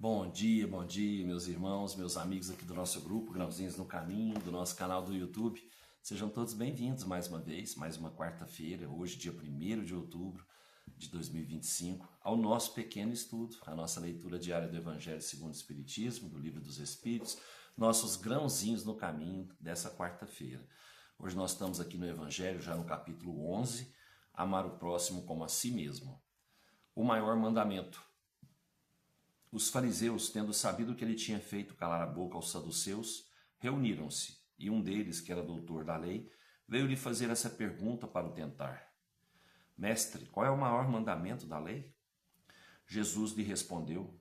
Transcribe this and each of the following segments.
Bom dia, meus irmãos, meus amigos aqui do nosso grupo, Grãozinhos no Caminho, do nosso canal do YouTube. Sejam todos bem-vindos mais uma vez, mais uma quarta-feira, hoje, dia 1º de outubro de 2025, ao nosso pequeno estudo, a nossa leitura diária do Evangelho segundo o Espiritismo, do Livro dos Espíritos, nossos grãozinhos no caminho dessa quarta-feira. Hoje nós estamos aqui no Evangelho, já no capítulo 11, amar o próximo como a si mesmo. O maior mandamento. Os fariseus, tendo sabido que ele tinha feito calar a boca aos saduceus, reuniram-se, e um deles, que era doutor da lei, veio lhe fazer essa pergunta para o tentar. Mestre, qual é o maior mandamento da lei? Jesus lhe respondeu,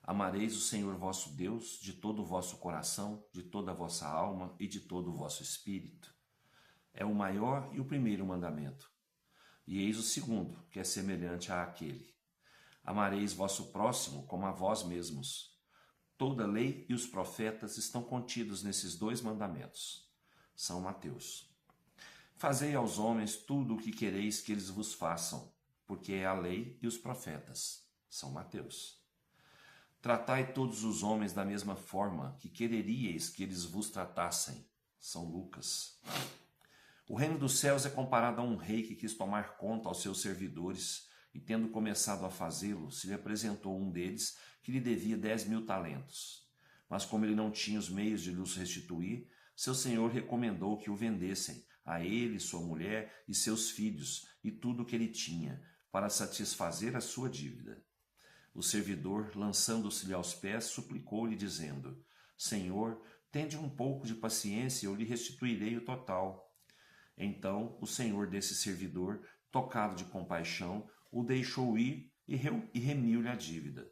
amareis o Senhor vosso Deus de todo o vosso coração, de toda a vossa alma e de todo o vosso espírito. É o maior e o primeiro mandamento. E eis o segundo, que é semelhante àquele. Amareis vosso próximo como a vós mesmos. Toda a lei e os profetas estão contidos nesses dois mandamentos. São Mateus. Fazei aos homens tudo o que quereis que eles vos façam, porque é a lei e os profetas. São Mateus. Tratai todos os homens da mesma forma que quereríeis que eles vos tratassem. São Lucas. O reino dos céus é comparado a um rei que quis tomar conta aos seus servidores, e tendo começado a fazê-lo, se lhe apresentou um deles que lhe devia 10.000 talentos. Mas como ele não tinha os meios de lhes restituir, seu senhor recomendou que o vendessem, a ele, sua mulher e seus filhos, e tudo o que ele tinha, para satisfazer a sua dívida. O servidor, lançando-se-lhe aos pés, suplicou-lhe, dizendo, Senhor, tende um pouco de paciência e eu lhe restituirei o total. Então o senhor desse servidor, tocado de compaixão, o deixou ir e remiu-lhe a dívida.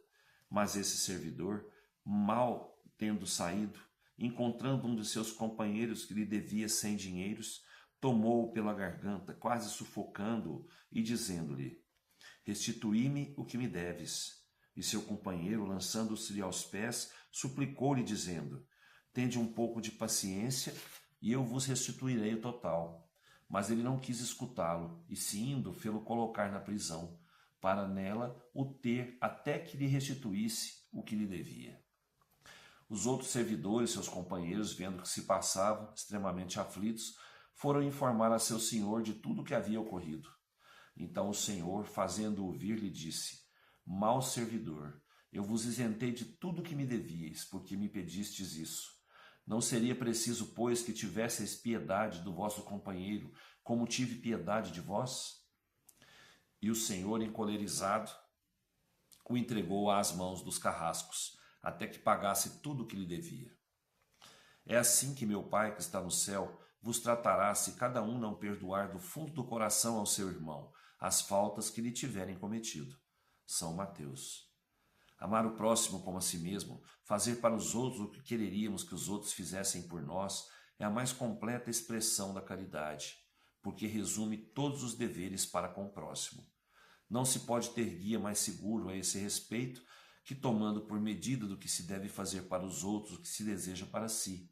Mas esse servidor, mal tendo saído, encontrando um de seus companheiros que lhe devia 100 dinheiros, tomou-o pela garganta, quase sufocando-o, e dizendo-lhe, restituí-me o que me deves. E seu companheiro, lançando-se-lhe aos pés, suplicou-lhe, dizendo, tende um pouco de paciência, e eu vos restituirei o total. Mas ele não quis escutá-lo, e se indo, fê-lo colocar na prisão, para nela o ter até que lhe restituísse o que lhe devia. Os outros servidores, seus companheiros, vendo o que se passava, extremamente aflitos, foram informar a seu senhor de tudo o que havia ocorrido. Então o senhor, fazendo-o vir, lhe disse, mau servidor, eu vos isentei de tudo o que me devíeis, porque me pedistes isso. Não seria preciso, pois, que tivesseis piedade do vosso companheiro, como tive piedade de vós? E o Senhor, encolerizado, o entregou às mãos dos carrascos, até que pagasse tudo o que lhe devia. É assim que meu Pai, que está no céu, vos tratará se cada um não perdoar do fundo do coração ao seu irmão as faltas que lhe tiverem cometido. São Mateus. Amar o próximo como a si mesmo, fazer para os outros o que quereríamos que os outros fizessem por nós, é a mais completa expressão da caridade, porque resume todos os deveres para com o próximo. Não se pode ter guia mais seguro a esse respeito que tomando por medida do que se deve fazer para os outros o que se deseja para si.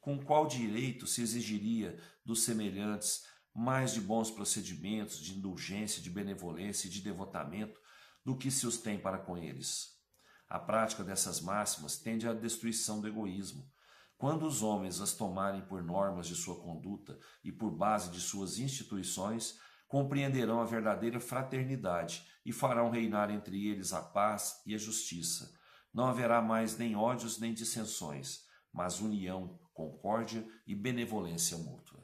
Com qual direito se exigiria dos semelhantes mais de bons procedimentos, de indulgência, de benevolência e de devotamento, do que se os tem para com eles. A prática dessas máximas tende à destruição do egoísmo. Quando os homens as tomarem por normas de sua conduta e por base de suas instituições, compreenderão a verdadeira fraternidade e farão reinar entre eles a paz e a justiça. Não haverá mais nem ódios nem dissensões, mas união, concórdia e benevolência mútua.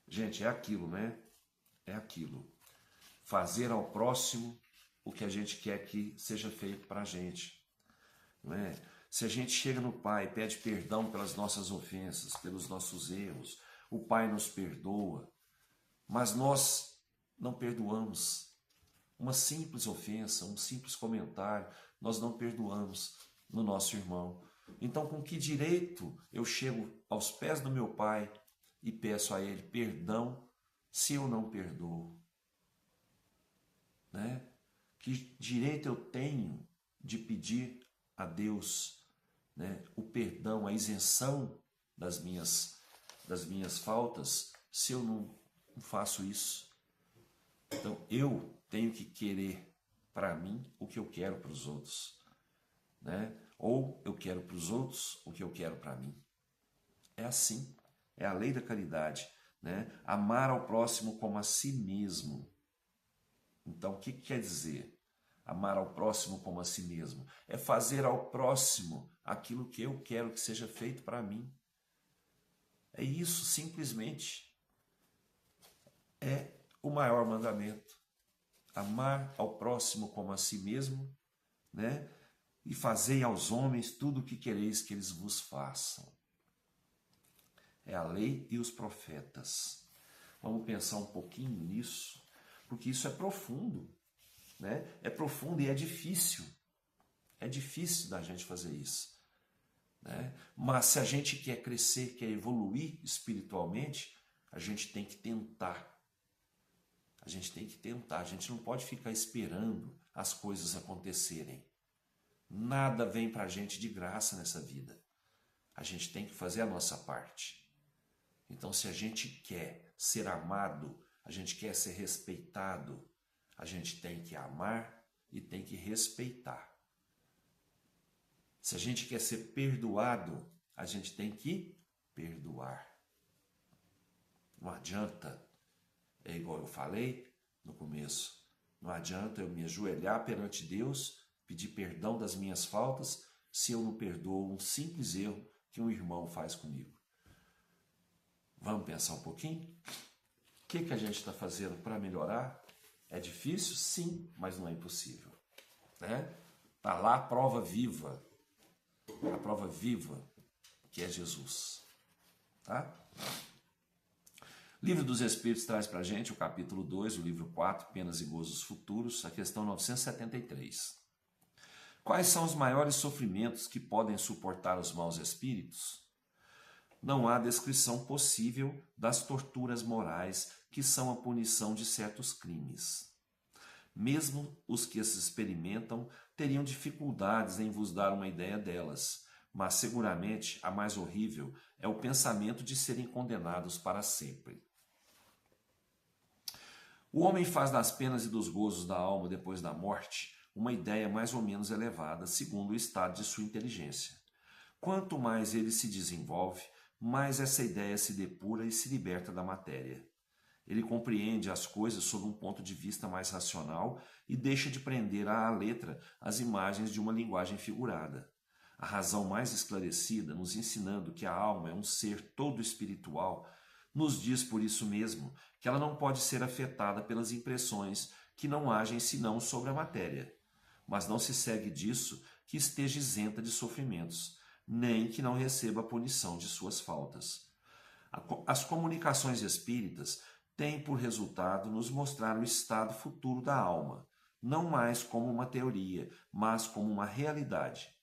Gente, é aquilo, né? É aquilo. Fazer ao próximo o que a gente quer que seja feito para a gente. Não é? Se a gente chega no Pai e pede perdão pelas nossas ofensas, pelos nossos erros, o Pai nos perdoa, mas nós não perdoamos. Uma simples ofensa, um simples comentário, nós não perdoamos no nosso irmão. Então, com que direito eu chego aos pés do meu Pai e peço a Ele perdão se eu não perdoo? Né? Que direito eu tenho de pedir a Deus, né, o perdão, a isenção das minhas faltas, se eu não faço isso? Então eu tenho que querer para mim o que eu quero para os outros. né? Ou eu quero para os outros o que eu quero para mim. É assim, é a lei da caridade, né? Amar ao próximo como a si mesmo. Então, o que quer dizer? Amar ao próximo como a si mesmo. É fazer ao próximo aquilo que eu quero que seja feito para mim. É isso, simplesmente. É o maior mandamento. Amar ao próximo como a si mesmo, né? E fazei aos homens tudo o que quereis que eles vos façam. É a lei e os profetas. Vamos pensar um pouquinho nisso, porque isso é profundo, né? É profundo e é difícil. É difícil da gente fazer isso, né? Mas se a gente quer crescer, quer evoluir espiritualmente, a gente tem que tentar. A gente tem que tentar. A gente não pode ficar esperando as coisas acontecerem. Nada vem para a gente de graça nessa vida. A gente tem que fazer a nossa parte. Então, se a gente quer ser amado, a gente quer ser respeitado, a gente tem que amar e tem que respeitar. Se a gente quer ser perdoado, a gente tem que perdoar. Não adianta, é igual eu falei no começo, não adianta eu me ajoelhar perante Deus, pedir perdão das minhas faltas, se eu não perdoo um simples erro que um irmão faz comigo. Vamos pensar um pouquinho? O que a gente está fazendo para melhorar? É difícil? Sim, mas não é impossível, né? Está lá a prova viva que é Jesus, tá? Livro dos Espíritos traz para a gente o capítulo 2, o livro 4, Penas e Gozos Futuros, a questão 973. Quais são os maiores sofrimentos que podem suportar os maus espíritos? Não há descrição possível das torturas morais que são a punição de certos crimes. Mesmo os que as experimentam teriam dificuldades em vos dar uma ideia delas, mas seguramente a mais horrível é o pensamento de serem condenados para sempre. O homem faz das penas e dos gozos da alma depois da morte uma ideia mais ou menos elevada, segundo o estado de sua inteligência. Quanto mais ele se desenvolve, mais essa ideia se depura e se liberta da matéria. Ele compreende as coisas sob um ponto de vista mais racional e deixa de prender à letra as imagens de uma linguagem figurada. A razão mais esclarecida, nos ensinando que a alma é um ser todo espiritual, nos diz por isso mesmo que ela não pode ser afetada pelas impressões que não agem senão sobre a matéria. Mas não se segue disso que esteja isenta de sofrimentos, nem que não receba a punição de suas faltas. As comunicações espíritas têm por resultado nos mostrar o estado futuro da alma, não mais como uma teoria, mas como uma realidade.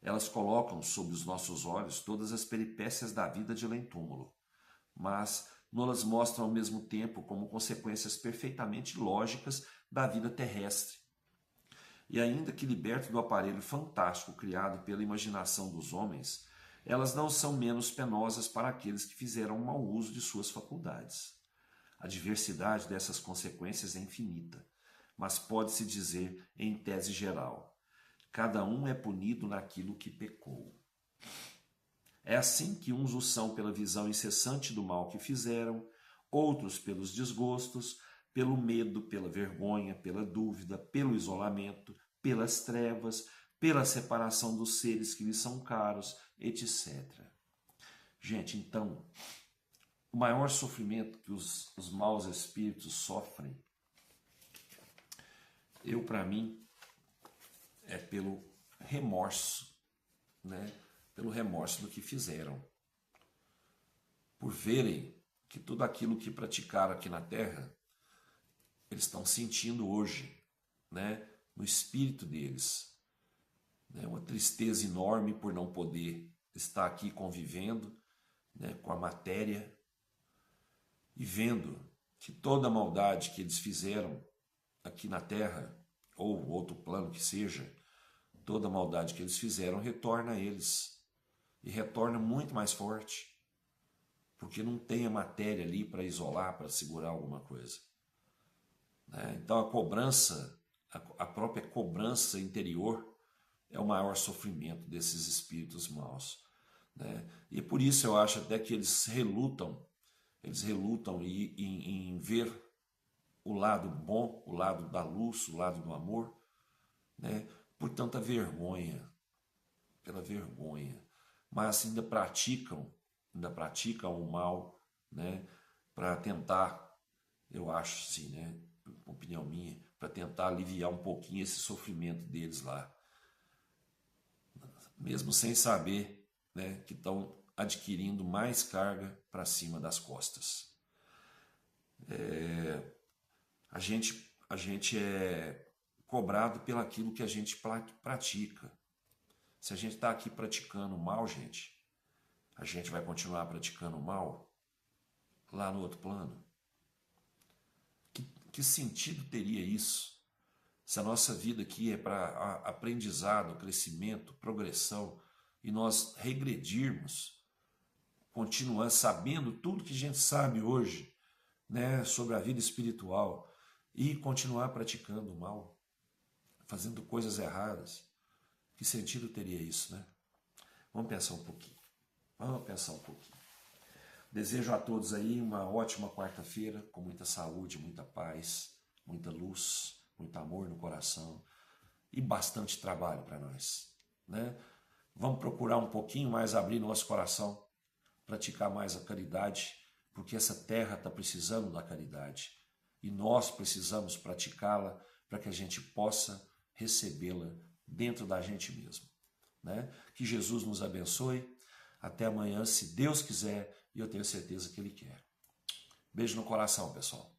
Elas colocam sob os nossos olhos todas as peripécias da vida de além-túmulo, mas nos mostram ao mesmo tempo como consequências perfeitamente lógicas da vida terrestre. E ainda que liberto do aparelho fantástico criado pela imaginação dos homens, elas não são menos penosas para aqueles que fizeram mau uso de suas faculdades. A diversidade dessas consequências é infinita, mas pode-se dizer em tese geral: cada um é punido naquilo que pecou. É assim que uns o são pela visão incessante do mal que fizeram, outros pelos desgostos, pelo medo, pela vergonha, pela dúvida, pelo isolamento, pelas trevas, pela separação dos seres que lhes são caros, etc. Gente, então, o maior sofrimento que os maus espíritos sofrem, para mim, é pelo remorso, né? Pelo remorso do que fizeram. Por verem que tudo aquilo que praticaram aqui na Terra, eles estão sentindo hoje, né? No espírito deles. Né? Uma tristeza enorme por não poder estar aqui convivendo, né, com a matéria e vendo que toda a maldade que eles fizeram aqui na Terra, ou outro plano que seja, toda a maldade que eles fizeram retorna a eles. E retorna muito mais forte, porque não tem a matéria ali para isolar, para segurar alguma coisa. Né? Então a cobrança, a própria cobrança interior, é o maior sofrimento desses espíritos maus, né? E por isso eu acho até que eles relutam em ver o lado bom, o lado da luz, o lado do amor, né? Por tanta vergonha, pela vergonha, mas ainda praticam o mal, né? Para tentar, eu acho sim, né? Opinião minha, para tentar aliviar um pouquinho esse sofrimento deles lá, mesmo sem saber, né, que estão adquirindo mais carga para cima das costas. A gente é cobrado pelo aquilo que a gente pratica. Se a gente está aqui praticando mal, gente, a gente vai continuar praticando mal lá no outro plano. Que sentido teria isso? Se a nossa vida aqui é para aprendizado, crescimento, progressão, e nós regredirmos, continuando sabendo tudo que a gente sabe hoje, né, sobre a vida espiritual, e continuar praticando o mal, fazendo coisas erradas, que sentido teria isso, né? Vamos pensar um pouquinho. Desejo a todos aí uma ótima quarta-feira, com muita saúde, muita paz, muita luz, muito amor no coração e bastante trabalho para nós, né? Vamos procurar um pouquinho mais abrir nosso coração, praticar mais a caridade, porque essa terra está precisando da caridade e nós precisamos praticá-la para que a gente possa recebê-la dentro da gente mesmo, né? Que Jesus nos abençoe. Até amanhã, se Deus quiser, e eu tenho certeza que Ele quer. Beijo no coração, pessoal.